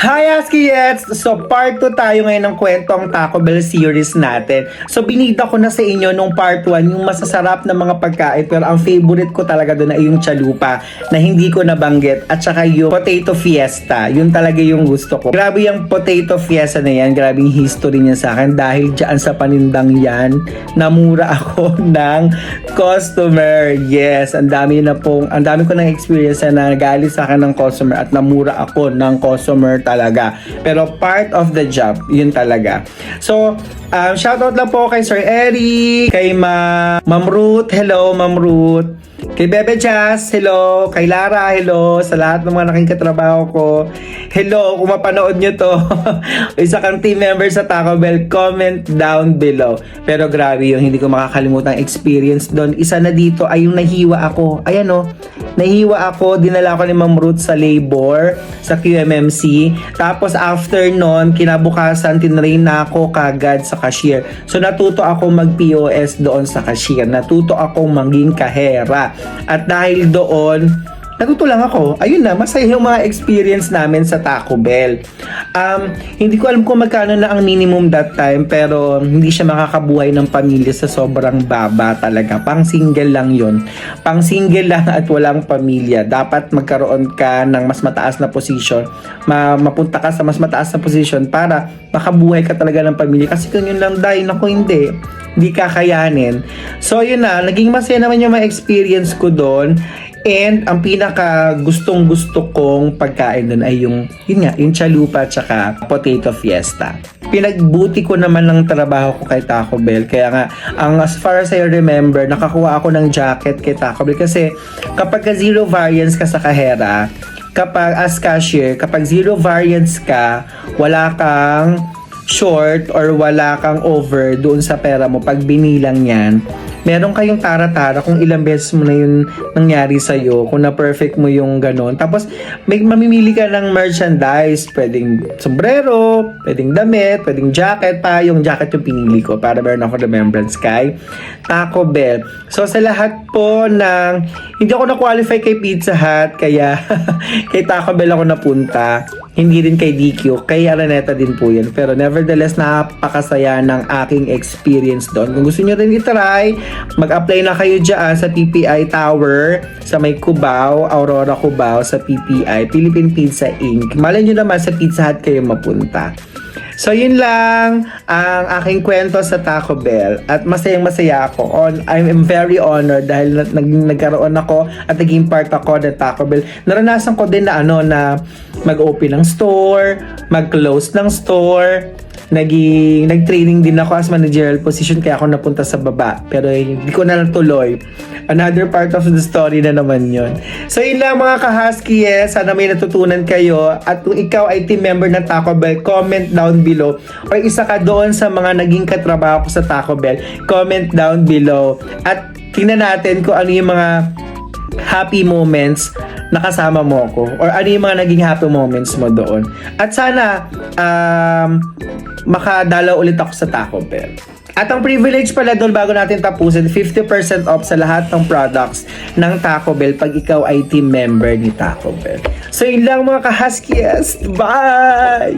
Hi Askiyets! So part 2 tayo ngayon ng kwentong Taco Bell series natin. So binida ko na sa inyo nung part 1 yung masasarap na mga pagkain, pero ang favorite ko talaga doon ay yung chalupa na hindi ko nabanggit at saka yung potato fiesta. Yun talaga yung gusto ko. Grabe yung potato fiesta na yan. Grabe yung history niya sa akin dahil dyan sa panindang yan, namura ako ng customer. Yes, ang dami ko ng experience na nagalit sa akin ng customer at namura ako ng customer talaga. Pero part of the job, yun talaga. So, shoutout lang po kay Sir Eric, kay Ma'am Ruth, hello Ma'am Ruth, kay Bebe Jazz, hello, kay Lara, hello, sa lahat ng mga nakikatrabaho ko, hello, kung mapanood nyo to, isa kang team member sa Taco Bell, comment down below. Pero grabe yung hindi ko makakalimutan experience doon. Isa na dito ay yung nahiwa ako, ayan o, nahiwa ako, dinala ko ni Ma'am Ruth sa labor, sa QMMC, tapos after nun, kinabukasan, tinrain na ako kagad sa cashier. So natuto ako mag-POS doon sa cashier, natuto akong maging kahera. At dahil doon, natuto lang ako. Ayun na, masaya yung mga experience namin sa Taco Bell. Hindi ko alam kung magkano na ang minimum that time, pero hindi siya makakabuhay ng pamilya sa sobrang baba talaga. Pang single lang yun. Pang single lang at walang pamilya. Dapat magkaroon ka ng mas mataas na position. Mapunta ka sa mas mataas na position para makabuhay ka talaga ng pamilya. Kasi kung yun lang dahil ako hindi kakayanin. So yun na, naging masaya naman yung mga experience ko doon. And ang pinaka gustong gusto kong pagkain doon ay yung chalupa at saka potato fiesta. Pinagbuti ko naman ng trabaho ko kay Taco Bell. Kaya nga, as far as I remember, nakakuha ako ng jacket kay Taco Bell. Kasi kapag zero variance ka sa kahera, kapag as cashier, kapag zero variance ka, wala kang short or wala kang over doon sa pera mo, pag binilang yan, meron kayong tara-tara kung ilang beses mo na yun nangyari sa'yo, kung na-perfect mo yung ganon. Tapos, mamimili ka ng merchandise, pwedeng sombrero, pwedeng damit, pwedeng jacket pa. Yung jacket yung pinili ko para meron ako remembrance kay Taco Bell. So, sa lahat po ng, hindi ako na-qualify kay Pizza Hut, kaya kay Taco Bell ako napunta. Hindi rin kay DQ, kay Araneta din po yun. Pero nevertheless, napakasaya ng aking experience doon. Kung gusto nyo rin itry, mag-apply na kayo dyan sa PPI Tower, sa may Cubao, Aurora Cubao, sa PPI, Philippine Pizza Inc. Malay nyo naman sa Pizza Hut kayo mapunta. So yun lang ang aking kwento sa Taco Bell at masayang-masaya ako. I'm very honored dahil nagkaroon ako at naging part ako ng Taco Bell. Naranasan ko din na na mag-open ng store, mag-close ng store. Nag-training din ako as managerial position kaya ako napunta sa baba. Pero hindi ko na natuloy. Another part of the story na naman yon. So yun lang mga ka-husky, sana may natutunan kayo. At kung ikaw ay team member ng Taco Bell, comment down below. Or isa ka doon sa mga naging katrabaho ko sa Taco Bell, comment down below. At tingnan natin kung ano yung mga happy moments na kasama mo ko. Or ano yung mga naging happy moments mo doon. At sana makadalaw ulit ako sa Taco Bell. At ang privilege pala doon bago natin tapusin, 50% off sa lahat ng products ng Taco Bell pag ikaw ay team member ni Taco Bell. So yun lang mga ka-Huskies. Bye!